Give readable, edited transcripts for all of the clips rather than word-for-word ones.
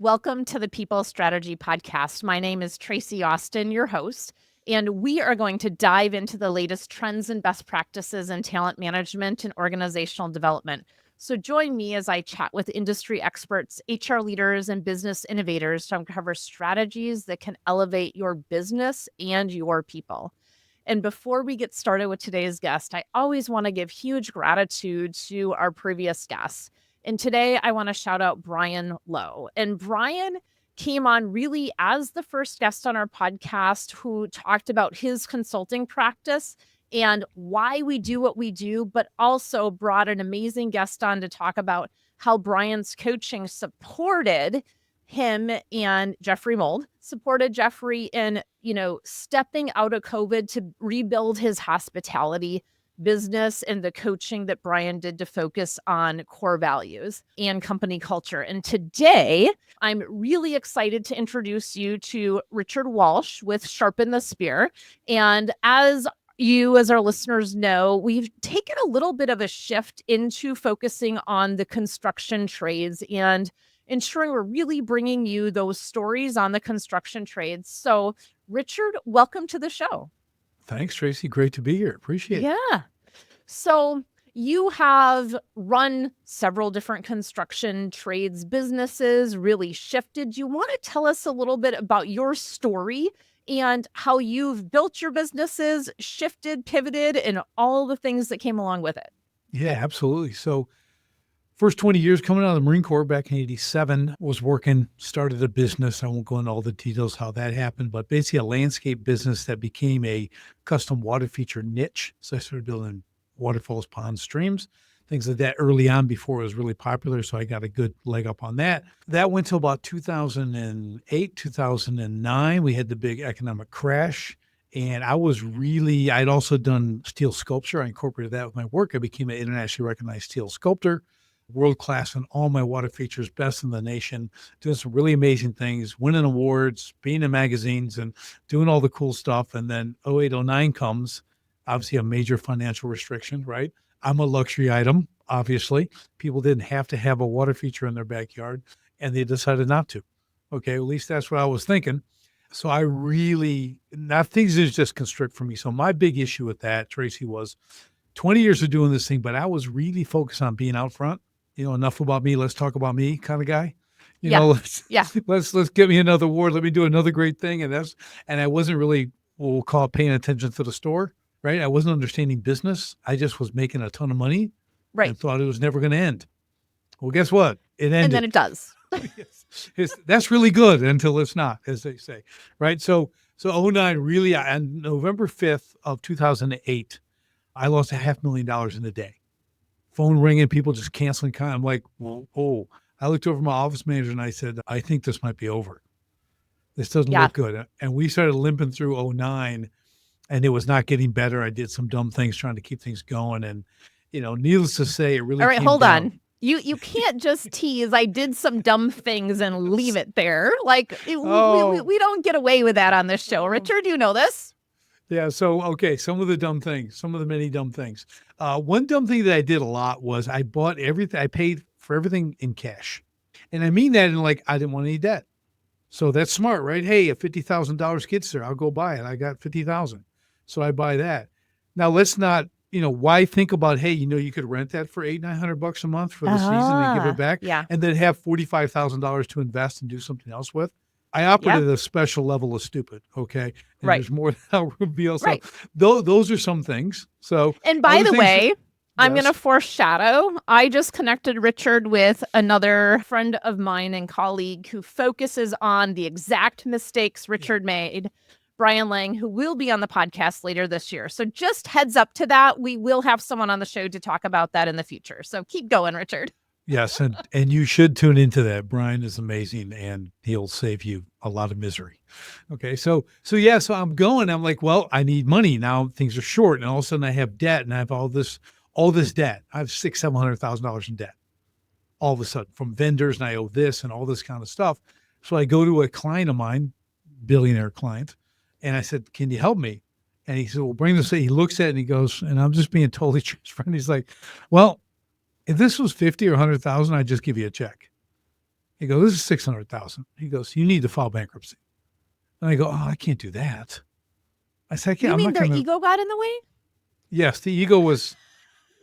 Welcome to the People Strategy Podcast. My name is Traci Austin, your host, and we are going to dive into the latest trends and best practices in talent management and organizational development. So join me as I chat with industry experts, HR leaders, and business innovators to uncover strategies that can elevate your business and your people. And before we get started with today's guest, I always want to give huge gratitude to our previous guests. And today I want to shout out Brian Lowe. And Brian came on really as the first guest on our podcast who talked about his consulting practice and why we do what we do, but also brought an amazing guest on to talk about how Brian's coaching supported him and Jeffrey Mold, supported Jeffrey in, stepping out of COVID to rebuild his hospitality business and the coaching that Brian did to focus on core values and company culture. And today, I'm really excited to introduce you to Richard Walsh with Sharpen the Spear. And as our listeners know, we've taken a little bit of a shift into focusing on the construction trades and ensuring we're really bringing you those stories on the construction trades. So, Richard, welcome to the show. Thanks, Traci. Great to be here. Appreciate it. Yeah. So you have run several different construction trades businesses, really shifted. Do you want to tell us a little bit about your story and how you've built your businesses, shifted, pivoted, and all the things that came along with it? Yeah, absolutely. So first 20 years coming out of the Marine Corps back in 87, was working, started a business. I won't go into all the details how that happened, but basically a landscape business that became a custom water feature niche. So I started building waterfalls, ponds, streams, things like that early on before it was really popular. So I got a good leg up on that. That went till about 2008, 2009. We had the big economic crash. And I'd also done steel sculpture. I incorporated that with my work. I became an internationally recognized steel sculptor, world-class in all my water features, best in the nation, doing some really amazing things, winning awards, being in magazines and doing all the cool stuff. And then 08, 09 comes, obviously a major financial restriction, right? I'm a luxury item, obviously. People didn't have to have a water feature in their backyard, and they decided not to. Okay, at least that's what I was thinking. So things just constrict for me. So my big issue with that, Traci, was 20 years of doing this thing, but I was really focused on being out front. Enough about me. Let's talk about me kind of guy. Let's get me another award. Let me do another great thing. And I wasn't really, we'll call it paying attention to the store, right? I wasn't understanding business. I just was making a ton of money, right? And thought it was never going to end. Well, guess what? It ended. And then it does. That's really good until it's not, as they say, right? So 09 really, on November 5th of 2008, I lost $500,000 in a day. Phone ringing, people just canceling. I'm like, oh. I looked over my office manager and I said, I think this might be over. This doesn't look good. And we started limping through 09 and it was not getting better. I did some dumb things trying to keep things going. And, needless to say, it really All right, came hold down. on. You can't just tease, I did some dumb things and leave it there. Like, we don't get away with that on this show. Richard, you know this. Yeah. So, okay. Some of the many dumb things. One dumb thing that I did a lot was I bought everything. I paid for everything in cash. And I mean that in I didn't want any debt. So that's smart, right? Hey, if $50,000 gets there, I'll go buy it. I got $50,000. So I buy that. Now let's not, why think about, hey, you could rent that for $800-900 a month for the season and give it back. Yeah. And then have $45,000 to invest and do something else with. I operated at a special level of stupid, okay? And there's more that I'll reveal. So those are some things. So, and by the way, I'm going to foreshadow. I just connected Richard with another friend of mine and colleague who focuses on the exact mistakes Richard made, Brian Lang, who will be on the podcast later this year. So just heads up to that. We will have someone on the show to talk about that in the future. So keep going, Richard. Yes, and you should tune into that. Brian is amazing, and he'll save you a lot of misery. Okay, so I'm going. I'm like, well, I need money now. Things are short, and all of a sudden I have debt, and I have all this debt. I have $600,000-700,000 in debt. All of a sudden, from vendors, and I owe this and all this kind of stuff. So I go to a client of mine, billionaire client, and I said, "Can you help me?" And he said, "Well, bring this." He looks at it and he goes, and I'm just being totally transparent. He's like, "Well, if this was 50 or 100,000, I'd just give you a check." He goes, this is 600,000. He goes, you need to file bankruptcy. And I go, oh, I can't do that. I said, I can't, You I'm mean not their going to. ego got in the way? Yes, the ego was,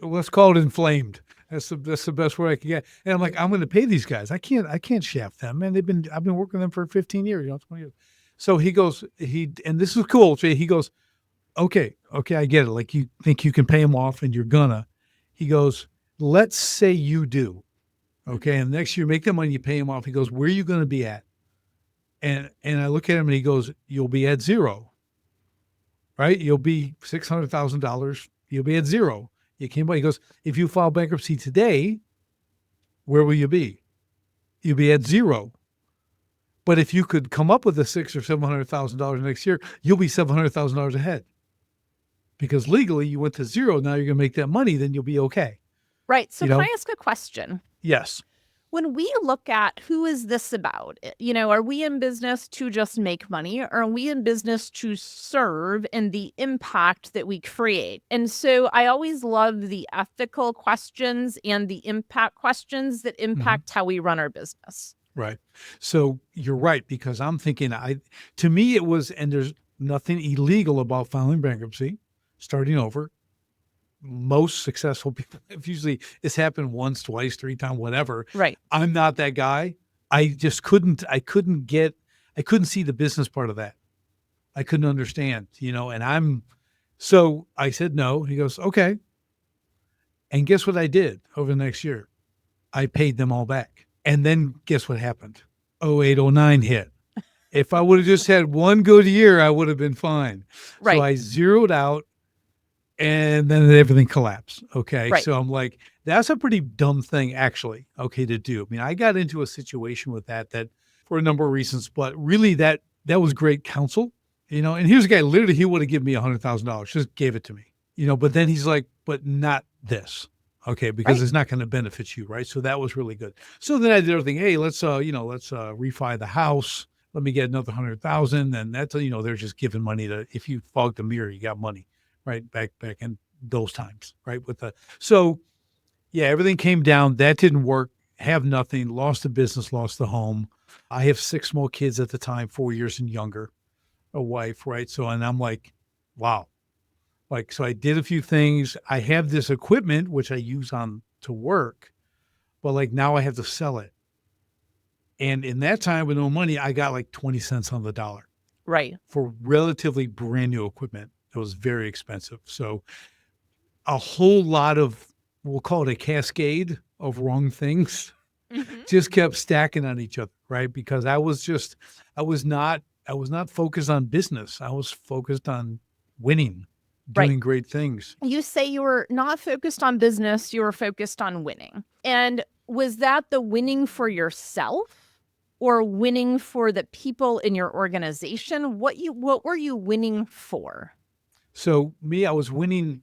let's call it inflamed. That's the best word I can get. And I'm like, I'm going to pay these guys. I can't shaft them, man. I've been working with them for 15 years, 20 years. So he goes, and this is cool. Jay. He goes, okay, I get it. Like, you think you can pay them off and you're gonna. He goes, let's say you do. Okay. And next year, make the money, you pay him off. He goes, where are you going to be at? And I look at him and he goes, you'll be at zero, right? You'll be $600,000. You'll be at zero. You came by. He goes, if you file bankruptcy today, where will you be? You'll be at zero. But if you could come up with the $600,000 or $700,000 next year, you'll be $700,000 ahead. Because legally you went to zero. Now you're going to make that money. Then you'll be okay. Right. So You can know? I ask a question? Yes. When we look at who is this about, are we in business to just make money, or are we in business to serve and the impact that we create? And so I always love the ethical questions and the impact questions that impact how we run our business. Right. So you're right, because I'm thinking, to me it was, and there's nothing illegal about filing bankruptcy, starting over. Most successful people, if usually it's happened once, twice, three times, whatever. Right. I'm not that guy. I just couldn't see the business part of that. I couldn't understand, so I said no. He goes, okay. And guess what I did over the next year? I paid them all back. And then guess what happened? 08, 09 hit. If I would have just had one good year, I would have been fine. Right. So I zeroed out, and then everything collapsed. Okay. Right. So I'm like, that's a pretty dumb thing, actually, okay, to do. I mean, I got into a situation with that for a number of reasons, but really that was great counsel, and here's a guy, literally, he would have given me $100,000, just gave it to me, but then he's like, but not this. Okay. Because it's not going to benefit you. Right. So that was really good. So then I did everything. Hey, let's refi the house. Let me get another 100,000. And that's, they're just giving money if you fog the mirror, you got money. Right. Back in those times. Right. So yeah, everything came down. That didn't work. Have nothing. Lost the business, lost the home. I have 6 small kids at the time, 4 years and younger, a wife. Right. So, and I'm like, wow. So I did a few things. I have this equipment, which I use to work, but now I have to sell it. And in that time with no money, I got 20 cents on the dollar. Right. For relatively brand new equipment. It was very expensive. So a whole lot of, we'll call it a cascade of wrong things, just kept stacking on each other. Right. Because I was not focused on business. I was focused on winning. Doing great things. You say you were not focused on business, you were focused on winning. And was that the winning for yourself or winning for the people in your organization? What were you winning for? So I was winning.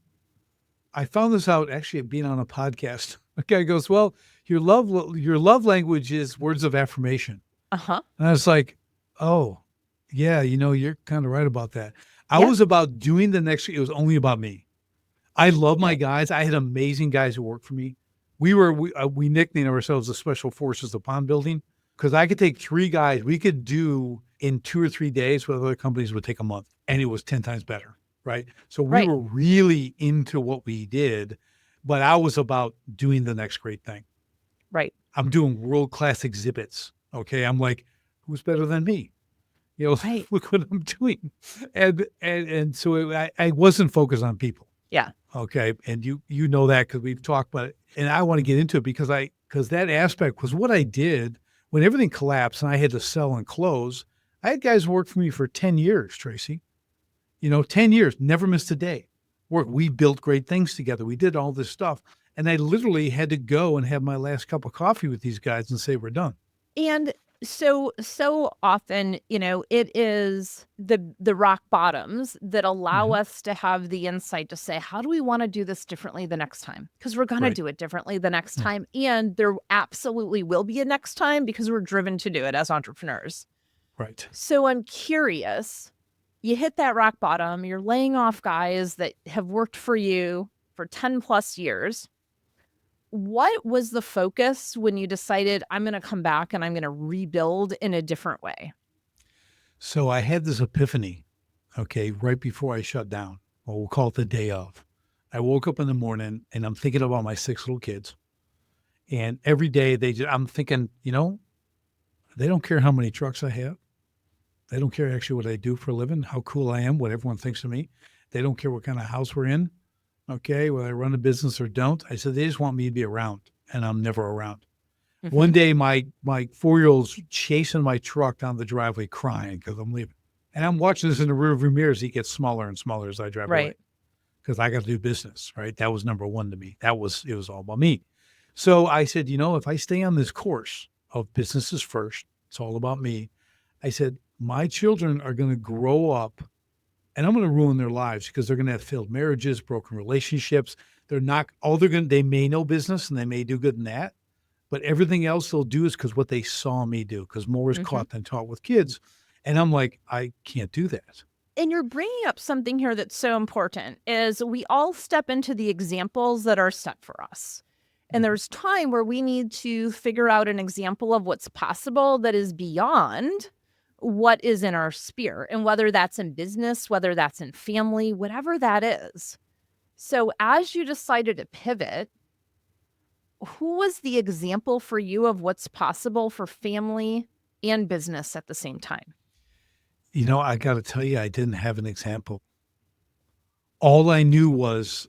I found this out actually being on a podcast. A guy goes, well, your love language is words of affirmation. And I was like, oh, yeah, you're kind of right about that. I was about doing the next. It was only about me. I love my guys. I had amazing guys who worked for me. We nicknamed ourselves the Special Forces of Pond Building, because I could take 3 guys. We could do in 2 or 3 days what other companies would take a month, and it was 10 times better. Right. So we were really into what we did, but I was about doing the next great thing. Right. I'm doing world-class exhibits. Okay. I'm like, who's better than me? Look what I'm doing. And so I wasn't focused on people. Yeah. Okay. And you know that because we've talked about it. And I want to get into it because that aspect was what I did when everything collapsed and I had to sell and close. I had guys work for me for 10 years, Tracy. 10 years, never missed a day. We built great things together. We did all this stuff. And I literally had to go and have my last cup of coffee with these guys and say, we're done. And so often, it is the rock bottoms that allow us to have the insight to say, how do we want to do this differently the next time? Because we're going to do it differently the next time. And there absolutely will be a next time because we're driven to do it as entrepreneurs. Right. So I'm curious, you hit that rock bottom, you're laying off guys that have worked for you for 10 plus years. What was the focus when you decided I'm going to come back and I'm going to rebuild in a different way? So I had this epiphany, okay, right before I shut down. Well, we'll call it the day of. I woke up in the morning and I'm thinking about my 6 little kids. And every day I'm thinking, they don't care how many trucks I have. They don't care actually what I do for a living, how cool I am, what everyone thinks of me. They don't care what kind of house we're in, okay, whether I run a business or don't. I said, they just want me to be around, and I'm never around. One Mhm. day, my 4-year-old's chasing my truck down the driveway crying because I'm leaving. And I'm watching this in the rearview mirror as he gets smaller and smaller as I drive away Right. because I got to do business, right? That was number one to me. It was all about me. So I said, if I stay on this course of businesses first, it's all about me. I said, my children are going to grow up and I'm going to ruin their lives because they're going to have failed marriages, broken relationships. They may know business and they may do good in that, but everything else they'll do is because what they saw me do, because more is Mhm. caught than taught with kids. And I'm like, I can't do that. And you're bringing up something here that's so important is we all step into the examples that are set for us. And Mhm. there's time where we need to figure out an example of what's possible that is beyond what is in our sphere. And whether that's in business, whether that's in family, whatever that is. So as you decided to pivot, who was the example for you of what's possible for family and business at the same time? I got to tell you, I didn't have an example. All I knew was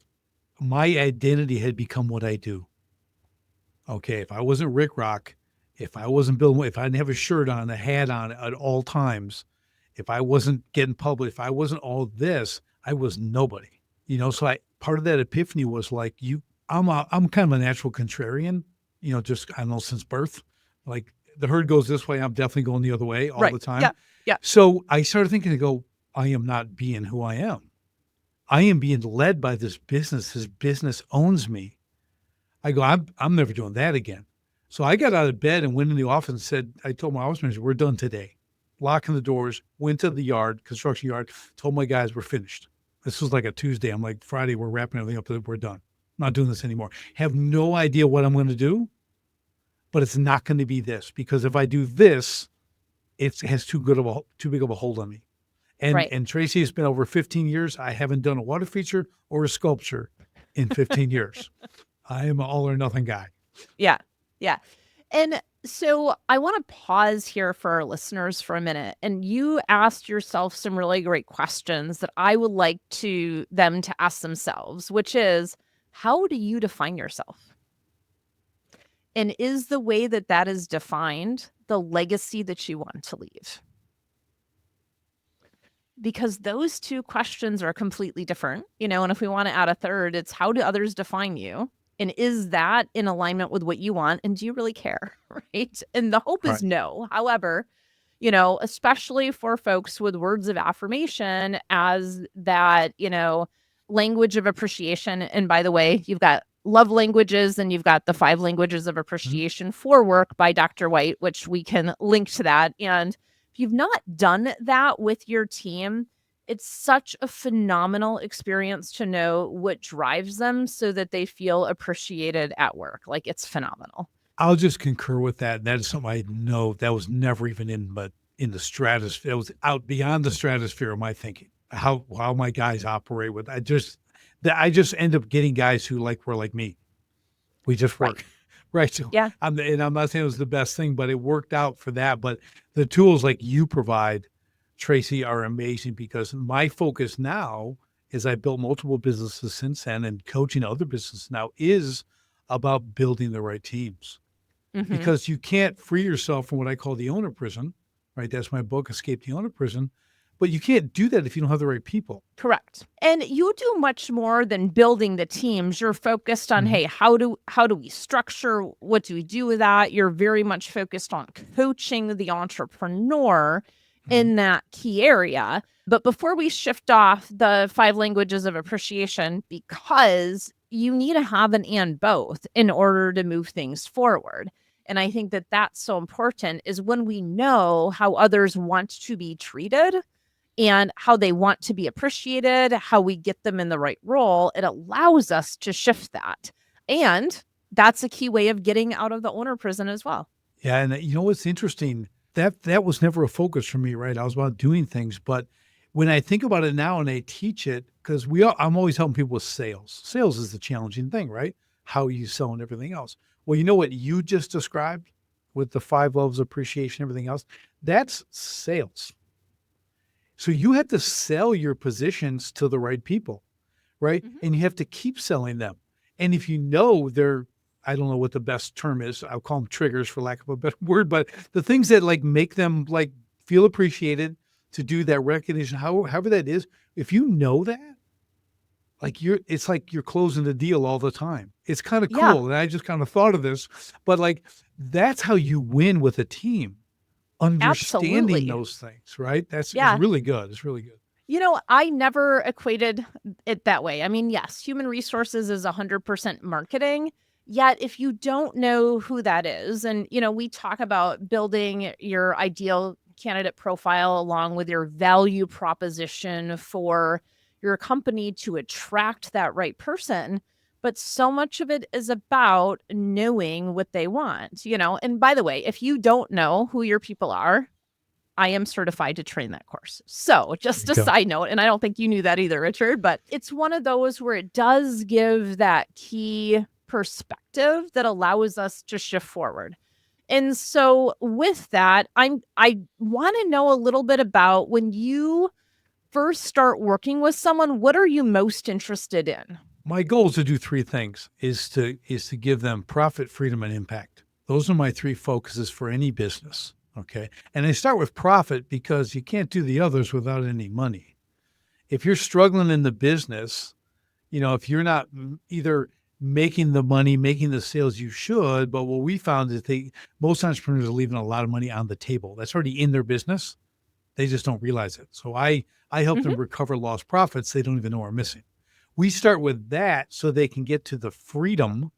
my identity had become what I do. Okay, if I wasn't Rick Rock, if I wasn't Bill, if I didn't have a shirt on, a hat on at all times, if I wasn't getting public, if I wasn't all this, I was nobody. So part of that epiphany was like I'm kind of a natural contrarian, just I don't know since birth. Like the herd goes this way, I'm definitely going the other way all Right. the time. Yeah. Yeah. So I started thinking to go, I am not being who I am. I am being led by this business. This business owns me. I go, I'm never doing that again. So I got out of bed and went in the office and said, I told my office manager, we're done today. Locking the doors, went to the yard, construction yard, told my guys we're finished. This was like a Tuesday. I'm like, Friday, we're wrapping everything up. We're done. I'm not doing this anymore. Have no idea what I'm going to do, but it's not going to be this because if I do this, it has too big of a hold on me. Right. And Traci, has been over 15 years. I haven't done a water feature or a sculpture in 15 years. I am an all or nothing guy. Yeah. Yeah. And so I want to pause here for our listeners for a minute. And you asked yourself some really great questions that I would like to them to ask themselves, which is how do you define yourself? And is the way that that is defined the legacy that you want to leave? Because those two questions are completely different, and if we want to add a third, it's how do others define you? And is that in alignment with what you want? And do you really care? Right. And the hope is Right. no. However, especially for folks with words of affirmation as that, language of appreciation. And by the way, you've got love languages and you've got the 5 languages of Mhm. appreciation for work by Dr. White, which we can link to that. And if you've not done that with your team, it's such a phenomenal experience to know what drives them so that they feel appreciated at work. Like it's phenomenal. I'll just concur with that. That is something I know that was never even in the stratosphere. It was out beyond the stratosphere of my thinking. How my guys operate with I just end up getting guys who were like me. We just Right. work. Right. So Yeah. I'm not saying it was the best thing, but it worked out for that. But the tools like you provide, Traci, are amazing because my focus now is I built multiple businesses since then and coaching other businesses now is about building the right teams Hmm. because you can't free yourself from what I call the owner prison, right? That's my book, Escape the Owner Prison. But you can't do that if you don't have the right people. Correct. And you do much more than building the teams. You're focused on, Mhm. hey, how do we structure? What do we do with that? You're very much focused on coaching the entrepreneur Mhm. in that key area. But before we shift off the 5 languages of appreciation, because you need to have an and both in order to move things forward. And I think that that's so important is when we know how others want to be treated and how they want to be appreciated, how we get them in the right role, it allows us to shift that. And that's a key way of getting out of the owner prison as well. Yeah, and you know what's interesting? That was never a focus for me, right? I was about doing things, but when I think about it now and I teach it, because I'm always helping people with sales. Sales is the challenging thing, right? How you sell and everything else. Well, you know what you just described with the 5 levels of appreciation, everything else? That's sales. So you have to sell your positions to the right people, right? Mhm. And you have to keep selling them. And if you know they're, I don't know what the best term is. I'll call them triggers for lack of a better word, but the things that like make them like feel appreciated, to do that recognition, however that is, if you know that, like it's like you're closing the deal all the time. It's kind of Yeah, cool. And I just kind of thought of this, but like that's how you win with a team, understanding absolutely. those things, right? It's Yeah. really good. It's really good. I never equated it that way. I mean, yes, human resources is 100% marketing. Yet, if you don't know who that is, and, we talk about building your ideal candidate profile along with your value proposition for your company to attract that right person. But so much of it is about knowing what they want. And by the way, if you don't know who your people are, I am certified to train that course. So, There just you a go. side note, and I don't think you knew that either, Richard, but it's one of those where it does give that key perspective that allows us to shift forward. And so with that, I want to know a little bit about when you first start working with someone, what are you most interested in? My goal is to do 3 things, is to give them profit, freedom, and impact. Those are my 3 focuses for any business, okay? And I start with profit because you can't do the others without any money. If you're struggling in the business, if you're not either making the money, making the sales you should, but what we found is most entrepreneurs are leaving a lot of money on the table. That's already in their business. They just don't realize it. So I help Mhm. them recover lost profits they don't even know are missing. We start with that so they can get to the freedom,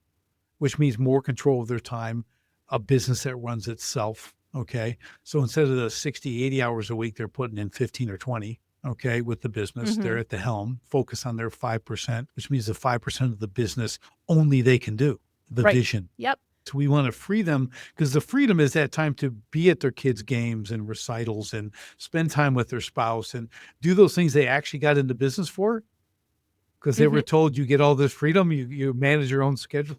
which means more control of their time, a business that runs itself. Okay. So instead of the 60, 80 hours a week, they're putting in 15 or 20. Okay. With the business, they're Mhm. at the helm, focus on their 5%, which means the 5% of the business only they can do, the Right. vision. Yep. So we want to free them because the freedom is that time to be at their kids' games and recitals and spend time with their spouse and do those things they actually got into business for, because they Mhm. were told you get all this freedom, you manage your own schedule,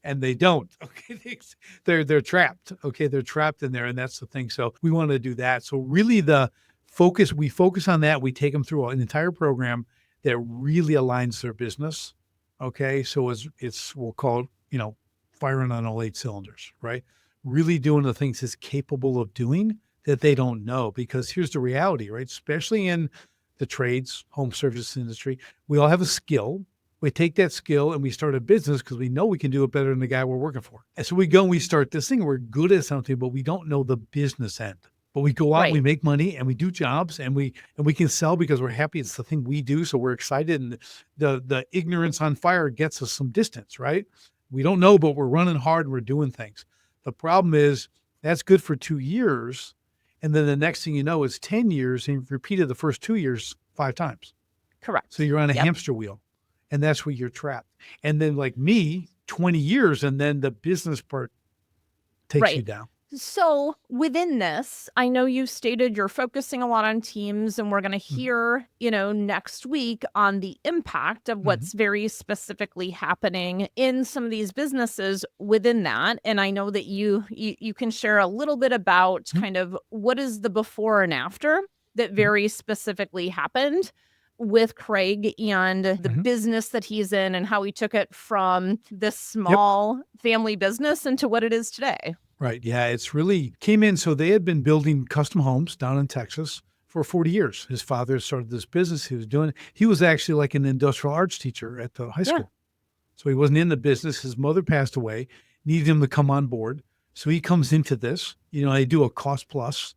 and they don't. Okay, they're trapped. Okay, they're trapped in there, and that's the thing. So we want to do that. So really, we focus on that. We take them through an entire program that really aligns their business. Okay, so it's we'll call it firing on all 8 cylinders, right? Really doing the things it's capable of doing that they don't know. Because here's the reality, right? Especially in the trades, home service industry, we all have a skill. We take that skill and we start a business because we know we can do it better than the guy we're working for. And so we go and we start this thing. We're good at something, but we don't know the business end. But we go out and we Right. make money and we do jobs and we can sell because we're happy it's the thing we do. So we're excited, and the ignorance on fire gets us some distance, right? We don't know, but we're running hard and we're doing things. The problem is that's good for 2 years. And then the next thing you know is 10 years, and you've repeated the first 2 years 5 times. So Correct. you're on a Yep. hamster wheel, and that's where you're trapped. And then like me, 20 years, and then the business part takes you Right. down. So within this, I know you stated you're focusing a lot on teams, and we're going to Mhm, hear, next week on the impact of mhm, what's very specifically happening in some of these businesses within that. And I know that you can share a little bit about mhm, kind of what is the before and after that mhm, very specifically happened with Craig and the mhm. business that he's in, and how he took it from this Yep. small family business into what it is today. Right. Yeah. It's really came in. So they had been building custom homes down in Texas for 40 years. His father started this business. He was actually like an industrial arts teacher at the high Yeah. school. So he wasn't in the business. His mother passed away, needed him to come on board. So he comes into this. They do a cost plus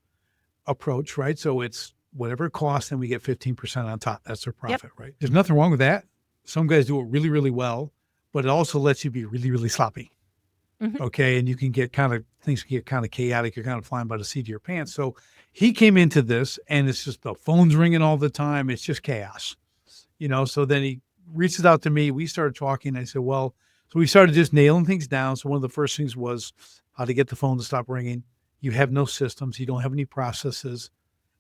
approach, right? So it's whatever it costs, and we get 15% on top. That's their Yep. profit, right? There's nothing wrong with that. Some guys do it really, really well, but it also lets you be really, really sloppy. Mhm. Okay. And you can get things can get kind of chaotic. You're kind of flying by the seat of your pants. So he came into this, and it's just the phone's ringing all the time. It's just chaos. So then he reaches out to me. We started talking. I said, well, So we started just nailing things down. So one of the first things was how to get the phone to stop ringing. You have no systems. You don't have any processes.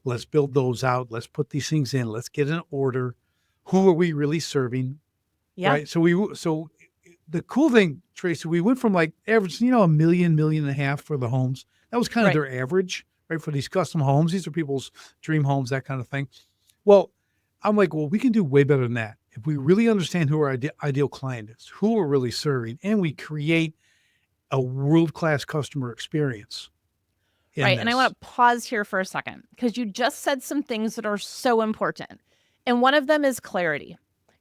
Let's build those out. Let's put these things in. Let's get an order. Who are we really serving? Yeah. Right. So the cool thing, Tracy, we went from like average, a million and a half for the homes. That was kind of Right. their average, right? For these custom homes. These are people's dream homes, that kind of thing. Well, I'm like, well, we can do way better than that. If we really understand who our ideal client is, who we're really serving, and we create a world-class customer experience in Right. And I this. want to pause here for a second because you just said some things that are so important. And one of them is clarity.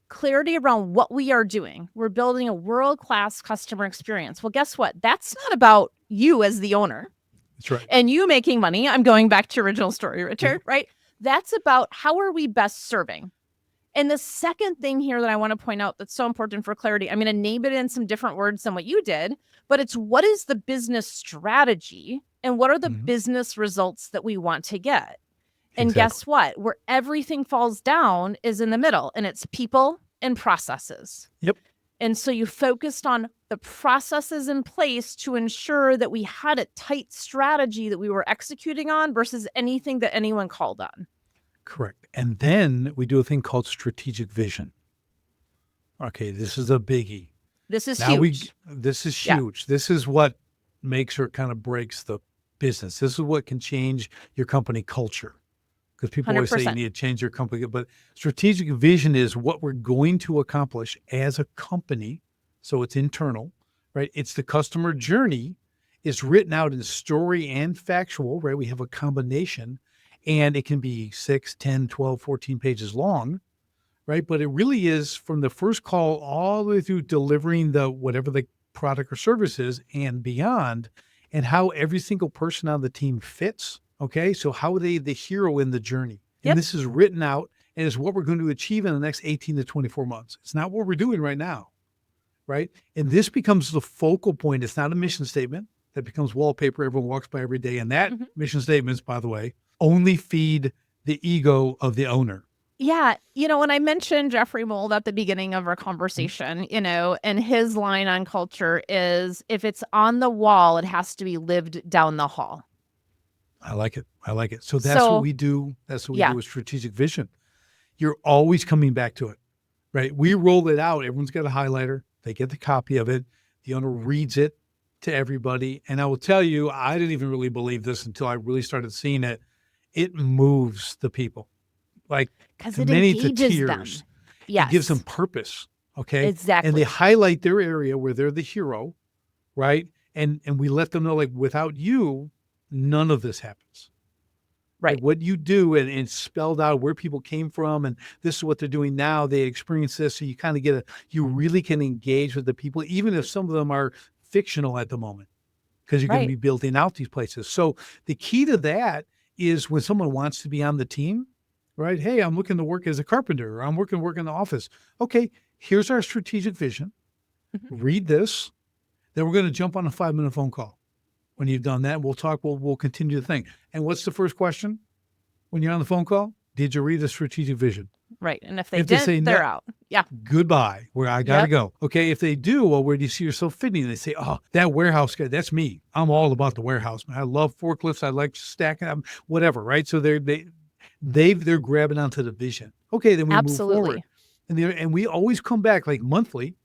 Clarity around what we are doing. We're building a world-class customer experience. Well, guess what? That's not about you as the owner That's right. and you making money. I'm going back to your original story, Richard, right? That's about how are we best serving? And the second thing here that I want to point out that's so important for clarity, I'm going to name it in some different words than what you did, but it's what is the business strategy and what are the Mhm. business results that we want to get? And Exactly. guess what? Where everything falls down is in the middle, and it's people and processes. Yep. And so you focused on the processes in place to ensure that we had a tight strategy that we were executing on versus anything that anyone called on. Correct. And then we do a thing called strategic vision. Okay, this is a biggie. This is Now huge. this is Yeah. huge. This is what makes or kind of breaks the business. This is what can change your company culture. Because people always say you 100%. need to change your company, but strategic vision is what we're going to accomplish as a company. So it's internal, right? It's the customer journey. It's written out in story and factual, right? We have a combination and it can be 6, 10, 12, 14 pages long, right? But it really is from the first call all the way through delivering the whatever the product or service is and beyond, and how every single person on the team fits. Okay. So how are they the hero in the journey? And Yep. this is written out and is what we're going to achieve in the next 18 to 24 months. It's not what we're doing right now. Right. And this becomes the focal point. It's not a mission statement that becomes wallpaper everyone walks by every day. And that Mhm. mission statements, by the way, only feed the ego of the owner. Yeah. When I mentioned Jeffrey Mold at the beginning of our conversation, and his line on culture is if it's on the wall, it has to be lived down the hall. I like it. I like it. So that's what So, we do. That's what we yeah. do with strategic vision. You're always coming back to it, right? We roll it out. Everyone's got a highlighter. They get the copy of it. The owner reads it to everybody. And I will tell you, I didn't even really believe this until I really started seeing it. It moves the people, like Because to it many to engages them. tears. Yes. It gives them purpose. Okay. Exactly. And they highlight their area where they're the hero, right? And we let them know, like, without you, none of this happens. Right. Like what you do, and it's spelled out where people came from, and this is what they're doing now. They experience this. So you kind of you really can engage with the people, even if some of them are fictional at the moment, because you're going to Right. be building out these places. So the key to that is when someone wants to be on the team, right? Hey, I'm looking to work as a carpenter, or I'm work in the office. Okay, here's our strategic vision. Mhm. Read this. Then we're going to jump on a 5-minute phone call. When you've done that, we'll talk. We'll continue the thing. And what's the first question when you're on the phone call? Did you read the strategic vision? Right. And if they If they say didn't, they're no, out. Yeah. goodbye. Where I gotta Yep. go. Okay. If they do, well, where do you see yourself fitting? They say, oh, that warehouse guy, that's me. I'm all about the warehouse. Man. I love forklifts. I like stacking them, whatever. Right. So they're grabbing onto the vision. Okay, then we move forward, Absolutely. and we always come back like monthly.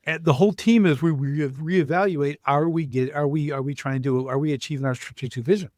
And the whole team is we reevaluate. Are we trying to are we achieving our strategic vision?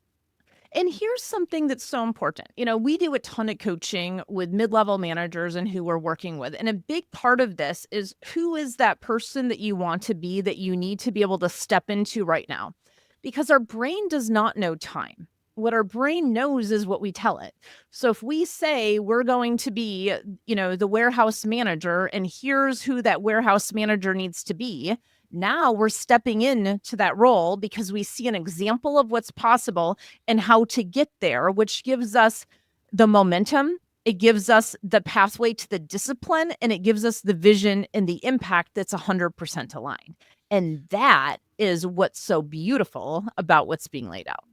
And here's something that's so important. We do a ton of coaching with mid-level managers and who we're working with. And a big part of this is who is that person that you want to be that you need to be able to step into right now? Because our brain does not know time. What our brain knows is what we tell it. So if we say we're going to be, the warehouse manager, and here's who that warehouse manager needs to be, now we're stepping into that role because we see an example of what's possible and how to get there, which gives us the momentum. It gives us the pathway to the discipline, and it gives us the vision and the impact that's 100% aligned. And that is what's so beautiful about what's being laid out.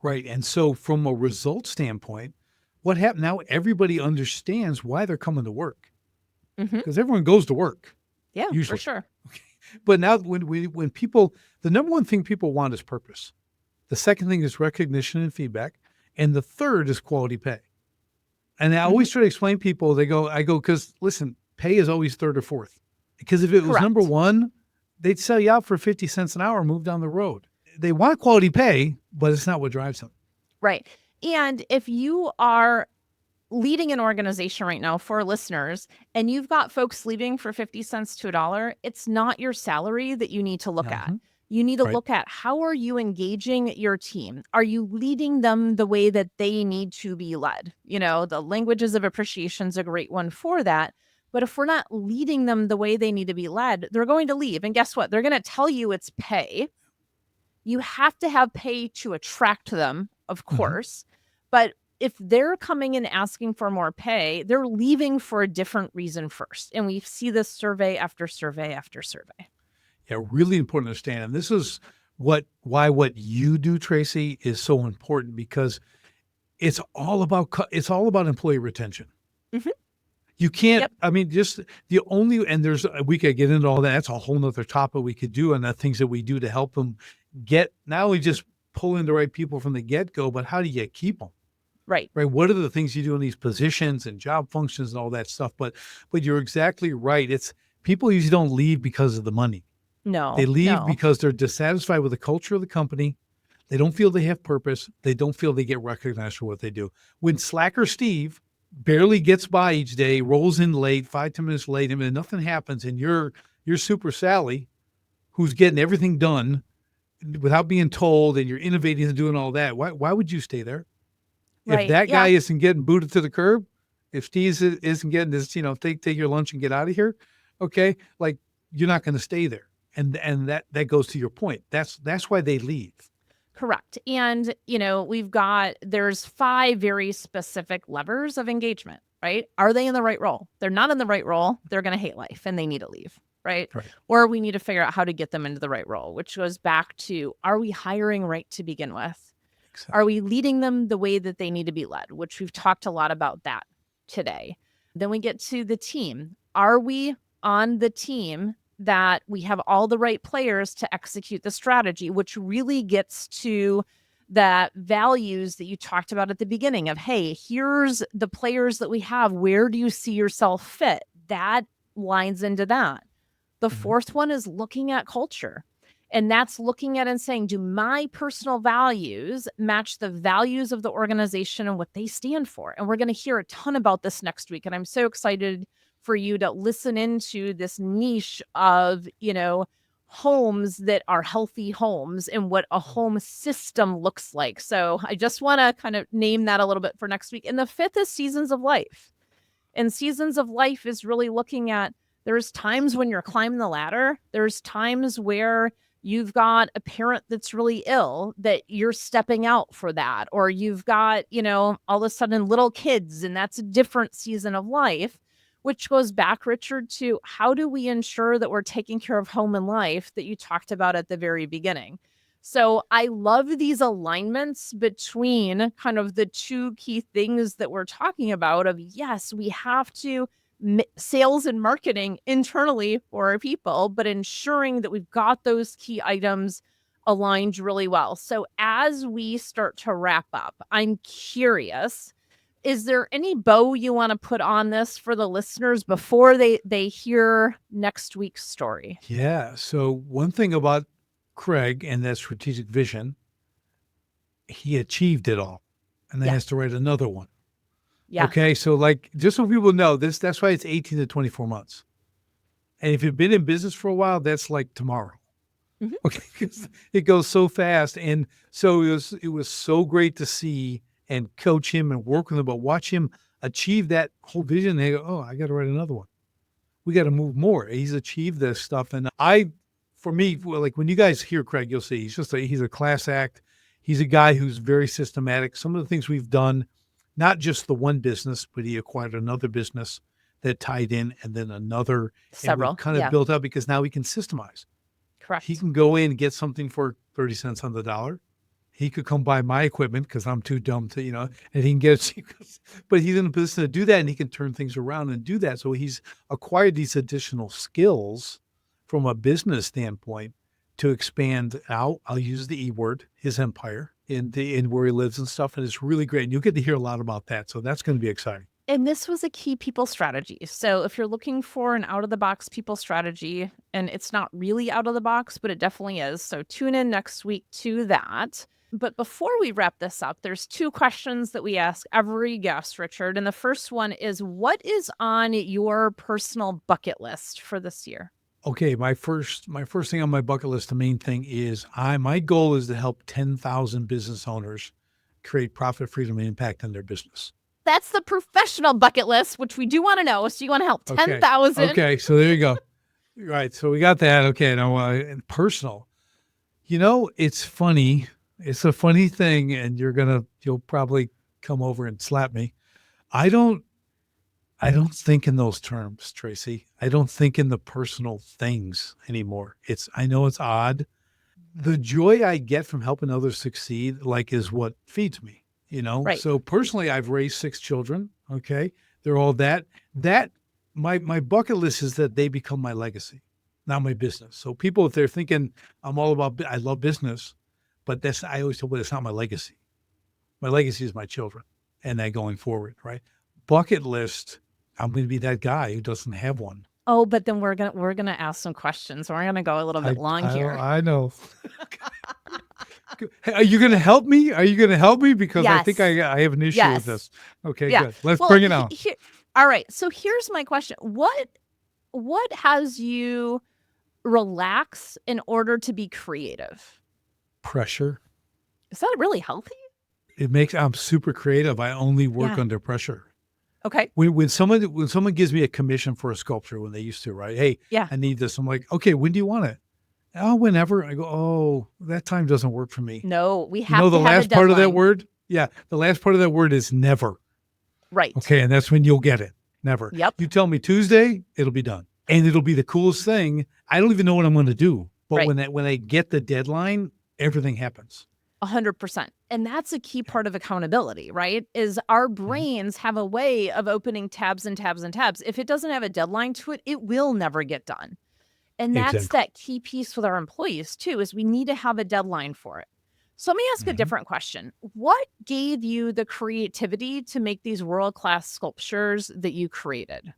Right. And so from a result standpoint, what happened now, everybody understands why they're coming to work Mhm. because everyone goes to work Yeah, for usually. sure. But now when people, the number one thing people want is purpose. The second thing is recognition and feedback. And the third is quality pay. And I Mhm. always try to explain people, I go, because listen, pay is always third or fourth. Because if it was number Correct. one, they'd sell you out for 50 cents an hour and move down the road. They want quality pay, but it's not what drives them. Right. And if you are leading an organization right now for listeners and you've got folks leaving for 50 cents to a dollar, it's not your salary that you need to look at. Mhm. You need to Right. look at how are you engaging your team? Are you leading them the way that they need to be led? The languages of appreciation is a great one for that. But if we're not leading them the way they need to be led, they're going to leave. And guess what? They're going to tell you it's pay. You have to have pay to attract them, of Mhm. course. But if they're coming and asking for more pay, they're leaving for a different reason first. And we see this survey after survey after survey. Yeah, really important to understand. And this is why what you do, Tracy, is so important because it's all about employee retention. Mhm. You can't, Yep. I mean, just the only, and we could get into all that. That's a whole nother topic we could do, and the things that we do to help them get, not only just pull in the right people from the get go, but how do you keep them? Right. Right. What are the things you do in these positions and job functions and all that stuff? But you're exactly right. It's people usually don't leave because of the money. They No, leave no. because they're dissatisfied with the culture of the company. They don't feel they have purpose. They don't feel they get recognized for what they do. When Slacker Steve barely gets by each day, rolls in late, 5, 10 minutes late, and nothing happens, and you're Super Sally, who's getting everything done without being told, and you're innovating and doing all that, why would you stay there? If Right. that guy Yeah. isn't getting booted to the curb, if Steve isn't getting this, take your lunch and get out of here, okay, like you're not going to stay there, and that goes to your point. That's why they leave. Correct. And, there's 5 very specific levers of engagement, right? Are they in the right role? They're not in the right role. They're going to hate life and they need to leave, right? Right. Or we need to figure out how to get them into the right role, which goes back to, are we hiring right to begin with? Exactly. Are we leading them the way that they need to be led? Which we've talked a lot about that today. Then we get to the team. Are we on the team that we have all the right players to execute the strategy, which really gets to that values that you talked about at the beginning of, hey, here's the players that we have. Where do you see yourself fit? That lines into that. The Mhm. fourth one is looking at culture. And that's looking at and saying, do my personal values match the values of the organization and what they stand for? And we're going to hear a ton about this next week. And I'm so excited for you to listen into this niche of, homes that are healthy homes and what a home system looks like. So I just want to kind of name that a little bit for next week. And the fifth is seasons of life. And seasons of life is really looking at there's times when you're climbing the ladder. There's times where you've got a parent that's really ill that you're stepping out for that. Or you've got, all of a sudden little kids, and that's a different season of life, which goes back, Richard, to how do we ensure that we're taking care of home and life that you talked about at the very beginning? So I love these alignments between kind of the 2 key things that we're talking about of, yes, we have to sales and marketing internally for our people, but ensuring that we've got those key items aligned really well. So as we start to wrap up, I'm curious, is there any bow you want to put on this for the listeners before they hear next week's story? Yeah. So one thing about Craig and that strategic vision, he achieved it all, and then has Yes. to write another one. Yeah. Okay. So like, just so people know this, that's why it's 18 to 24 months. And if you've been in business for a while, that's like tomorrow. Mhm. Okay. 'Cause it goes so fast. And so it was so great to see and coach him and work with him, but watch him achieve that whole vision. They go, oh, I got to write another one. We got to move more. He's achieved this stuff. And for me, well, like when you guys hear Craig, you'll see he's a class act. He's a guy who's very systematic. Some of the things we've done, not just the one business, but he acquired another business that tied in and then another. And we've Several. kind of Yeah. built up because now we can systemize. He Correct. can go in and get something for 30 cents on the dollar. He could come buy my equipment because I'm too dumb to, and he can get it cheap. But he's in a position to do that and he can turn things around and do that. So he's acquired these additional skills from a business standpoint to expand out. I'll use the E word, his empire in where he lives and stuff. And it's really great. And you'll get to hear a lot about that. So that's going to be exciting. And this was a key people strategy. So if you're looking for an out-of-the-box people strategy, and it's not really out of the box, but it definitely is. So tune in next week to that. But before we wrap this up, there's 2 questions that we ask every guest, Richard. And the first one is, what is on your personal bucket list for this year? Okay, my first thing on my bucket list, the main thing is my goal is to help 10,000 business owners create profit, freedom, and impact in their business. That's the professional bucket list, which we do want to know. So you want to help 10,000. Okay, so there you go. Right, so we got that. Okay, now personal. It's funny. It's a funny thing, and you'll probably come over and slap me. I don't think in those terms, Traci. I don't think in the personal things anymore. I know it's odd. The joy I get from helping others succeed, is what feeds me, Right. So personally, I've raised 6 children. Okay. They're all that my bucket list is that they become my legacy, not my business. So people, if they're thinking I'm all about, I love business, but I always tell them it's not my legacy. My legacy is my children and that going forward. Right. Bucket list. I'm going to be that guy who doesn't have one. Oh, but then we're gonna ask some questions. We're gonna go a little bit long here. I know. Hey, are you going to help me? Because yes. I think I have an issue with this. Okay, yeah. Good. Let's bring it on. All right. So here's my question: What has you relax in order to be creative? Pressure. Is that really healthy? I'm super creative. I only work under pressure. Okay. When someone gives me a commission for a sculpture, when they used to, right? Hey, I need this. I'm like, okay, when do you want it? Oh, whenever. I go, oh, that time doesn't work for me. No, we have to the have last a part of that deadline. word? Yeah. The last part of that word is never. Right. Okay. And that's when you'll get it. Never. Yep. You tell me Tuesday, it'll be done. And it'll be the coolest thing. I don't even know what I'm going to do. But when I get the deadline, everything happens. 100%. And that's a key part of accountability, right? Is our brains have a way of opening tabs and tabs and tabs. If it doesn't have a deadline to it, it will never get done. And that's that key piece with our employees too, is we need to have a deadline for it. So let me ask a different question. What gave you the creativity to make these world-class sculptures that you created?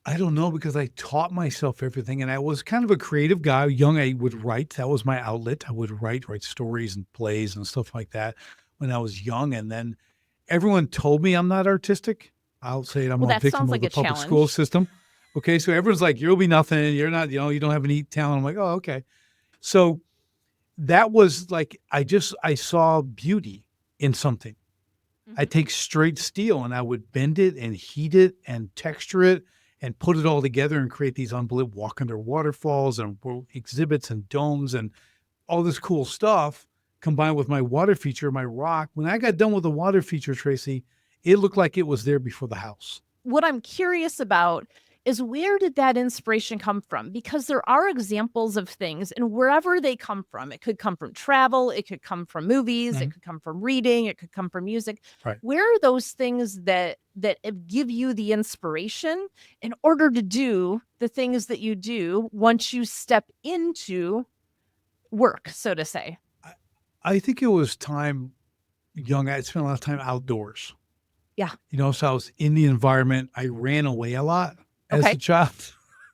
I don't know, because I taught myself everything, and I was kind of a creative guy. Young, I would write. That was my outlet. I would write stories and plays and stuff like that when I was young. And then everyone told me I'm not artistic. I'll say it. I'm a victim of the public school system. Okay. So everyone's like, you'll be nothing. You're not, you don't have any talent. I'm like, oh, okay. So that was like, I saw beauty in something. I take straight steel and I would bend it and heat it and texture it and put it all together and create these unbelievable walk under waterfalls and exhibits and domes and all this cool stuff combined with my water feature, my rock. When I got done with the water feature, Traci, it looked like it was there before the house. What I'm curious about is, where did that inspiration come from? Because there are examples of things, and wherever they come from, it could come from travel, it could come from movies, it could come from reading, it could come from music. Right. Where are those things that give you the inspiration in order to do the things that you do once you step into work, so to say? I think it was time young. I spent a lot of time outdoors. Yeah. So I was in the environment. I ran away a lot as a child.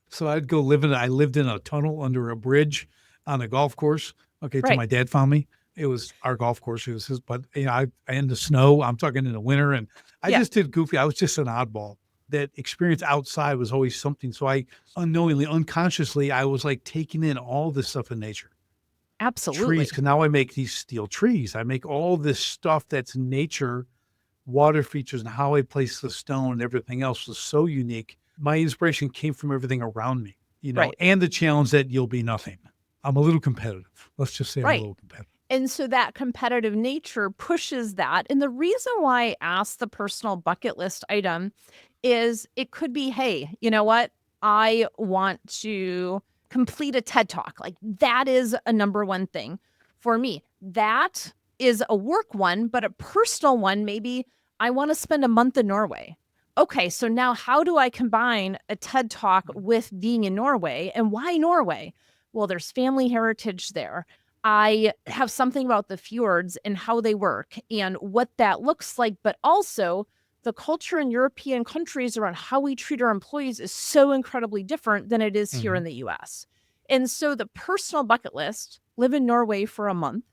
So I'd go I lived in a tunnel under a bridge on a golf course. Okay. Till my dad found me. It was our golf course. It was his, but I in the snow, I'm talking in the winter, and I just did goofy. I was just an oddball. That experience outside was always something. So I unknowingly, unconsciously, I was like taking in all this stuff in nature. Absolutely. Trees. Cause now I make these steel trees. I make all this stuff that's nature, water features, and how I place the stone and everything else was so unique. My inspiration came from everything around me, and the challenge that you'll be nothing. I'm a little competitive. Let's just say I'm a little competitive. And so that competitive nature pushes that. And the reason why I asked the personal bucket list item is it could be, hey, you know what? I want to complete a TED Talk. Like, that is a number one thing for me. That is a work one, but a personal one, maybe I want to spend a month in Norway. okay, so now how do I combine a TED Talk with being in Norway? And why Norway? Well, there's family heritage there. I have something about the fjords and how they work and what that looks like, but also the culture in European countries around how we treat our employees is so incredibly different than it is here Hmm. in the US. And so the personal bucket list, live in Norway for a month,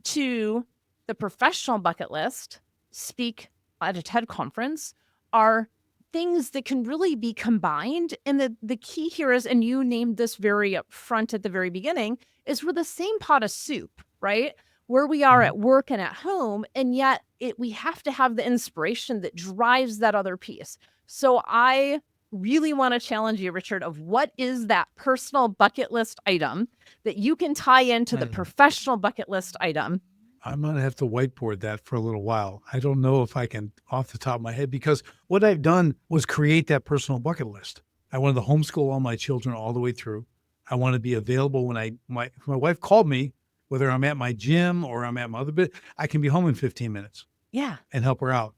to the professional bucket list, speak at a TED conference, are things that can really be combined. And the key here is, and you named this very upfront at the very beginning, is we're the same pot of soup, right? Where we are Hmm. at work and at home, and yet we have to have the inspiration that drives that other piece. So I really want to challenge you, Richard, of what is that personal bucket list item that you can tie into the professional bucket list item. I'm going to have to whiteboard that for a little while. I don't know if I can off the top of my head, because what I've done was create that personal bucket list. I wanted to homeschool all my children all the way through. I want to be available when my wife called me, whether I'm at my gym or I'm at my other bit, I can be home in 15 minutes Yeah. and help her out.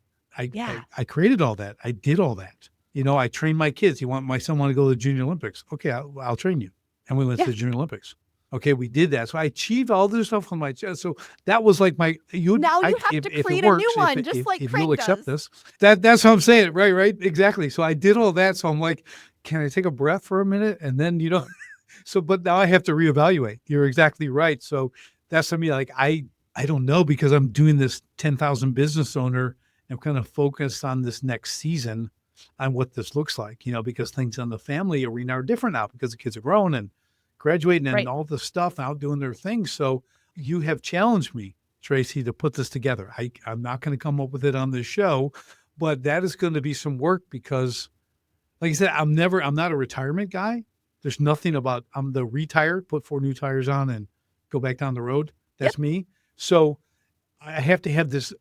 Yeah. I created all that. I did all that. I trained my kids. My son want to go to the Junior Olympics. Okay, I'll train you. And we went Yeah. to the Junior Olympics. Okay, we did that. So I achieved all this stuff with my chest. So that was like Now you have to if it create a new works, one, just like if you'll Craig accept does. this, that's how I'm saying it. Right, exactly. So I did all that. So I'm like, can I take a breath for a minute? And then so but now I have to reevaluate. You're exactly right. So that's to me like I don't know, because I'm doing this 10,000 business owner. I'm kind of focused on this next season on what this looks like, because things in the family arena are different now because the kids are grown and graduating and Right. all the stuff out doing their thing. So you have challenged me, Traci, to put this together. I'm not going to come up with it on this show, but that is going to be some work because, like I said, I'm not a retirement guy. There's nothing about, I'm the retired, put 4 new tires on and go back down the road. Yep. That's me. So I have to have this,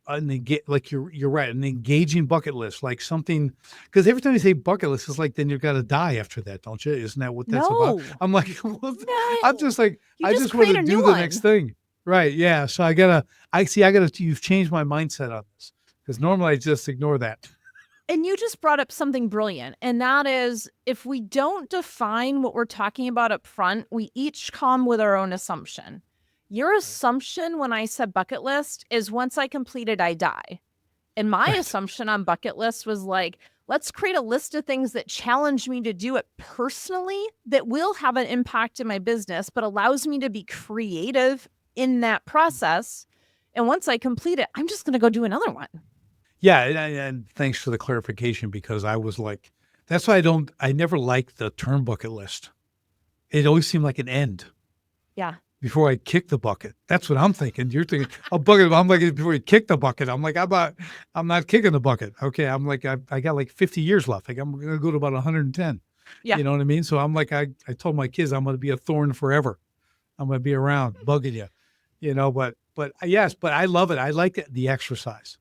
like you're right, an engaging bucket list, like something, because every time you say bucket list, it's like, then you've got to die after that, don't you? Isn't that what that's about? No. I'm like, well, I'm No. just like, You I just just want create to a do new the next one. thing. Right. Yeah. So you've changed my mindset on this, because normally I just ignore that. And you just brought up something brilliant. And that is, if we don't define what we're talking about up front, we each come with our own assumption. Your assumption when I said bucket list is once I complete it, I die. And my Right. assumption on bucket list was like, let's create a list of things that challenge me to do it personally that will have an impact in my business, but allows me to be creative in that process. And once I complete it, I'm just going to go do another one. Yeah. And thanks for the clarification, because I was like, that's why I never liked the term bucket list. It always seemed like an end Yeah. before I kick the bucket. That's what I'm thinking. You're thinking a bucket. I'm like, before you kick the bucket, I'm like, I'm not kicking the bucket. Okay. I'm like, I got like 50 years left. Like I'm going to go to about 110. Yeah. You know what I mean? So I'm like, I told my kids, I'm going to be a thorn forever. I'm going to be around bugging you, but yes, but I love it. I like the exercise.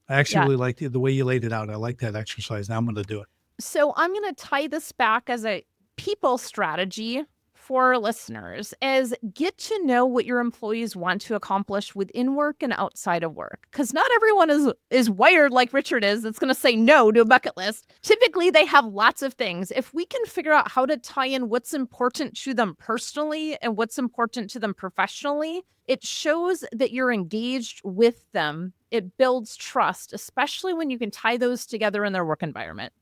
I actually Yeah. really like the way you laid it out. I like that exercise. Now I'm going to do it. So I'm going to tie this back as a people strategy for listeners is get to know what your employees want to accomplish within work and outside of work, because not everyone is wired like Richard is that's going to say no to a bucket list. Typically they have lots of things. If we can figure out how to tie in what's important to them personally and what's important to them professionally, it shows that you're engaged with them. It builds trust, especially when you can tie those together in their work environment,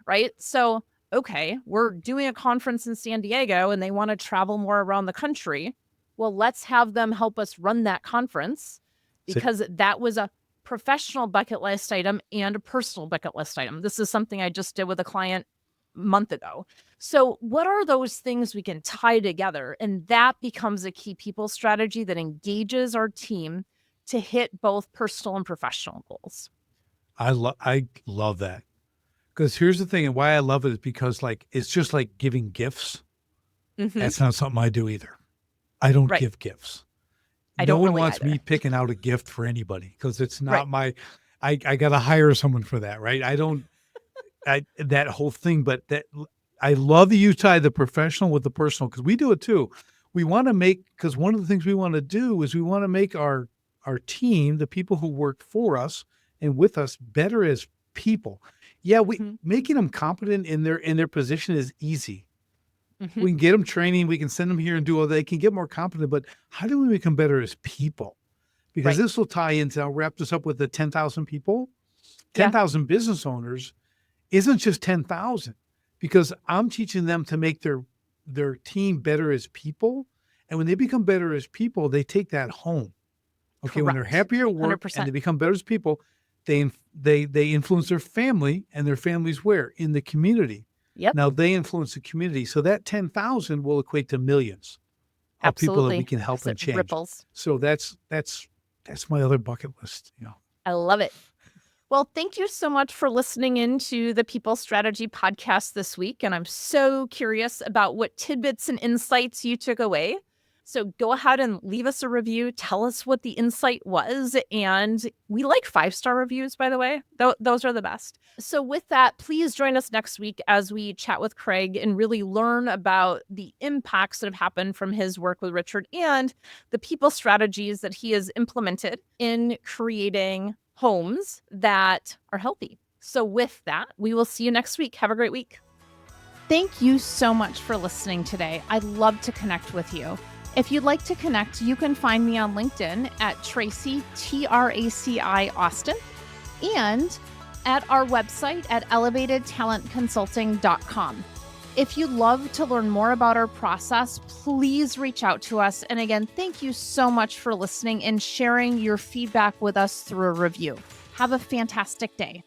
right? So, okay, we're doing a conference in San Diego and they want to travel more around the country. Well, let's have them help us run that conference, So because that was a professional bucket list item and a personal bucket list item. This is something I just did with a client a month ago. So, what are those things we can tie together? And that becomes a key people strategy that engages our team to hit both personal and professional goals. I love that. Because here's the thing, and why I love it is because, like, it's just like giving gifts. Mm-hmm. That's not something I do either. I don't Right. give gifts. I No don't one really wants either. me picking out a gift for anybody, because it's Right. not I got to hire someone for that, right? That whole thing, but I love that you tie the professional with the personal, because we do it too. We want to because one of the things we want to do is we want to make our team, the people who work for us and with us, better as people. Yeah, Mhm. making them competent in their position is easy. Mhm. We can get them training, we can send them here and do all that. They can get more competent, but how do we make them better as people? Because Right. this will tie into, I'll wrap this up with the 10,000 people. Yeah. 10,000 business owners isn't just 10,000, because I'm teaching them to make their team better as people. And when they become better as people, they take that home. Okay, when they're Correct. happier at work and 100%. they become better as people, they influence their family, and their families where? In the community. Yep. Now they influence the community. So that 10,000 will equate to millions of people that we Absolutely. can help As it and change. ripples. So that's my other bucket list. I love it. Well, thank you so much for listening into the People Strategy podcast this week. And I'm so curious about what tidbits and insights you took away. So go ahead and leave us a review. Tell us what the insight was. And we like 5-star reviews, by the way. Those are the best. So with that, please join us next week as we chat with Craig and really learn about the impacts that have happened from his work with Richard and the people strategies that he has implemented in creating homes that are healthy. So with that, we will see you next week. Have a great week. Thank you so much for listening today. I'd love to connect with you. If you'd like to connect, you can find me on LinkedIn at Traci, Traci Austin, and at our website at elevatedtalentconsulting.com. If you'd love to learn more about our process, please reach out to us. And again, thank you so much for listening and sharing your feedback with us through a review. Have a fantastic day.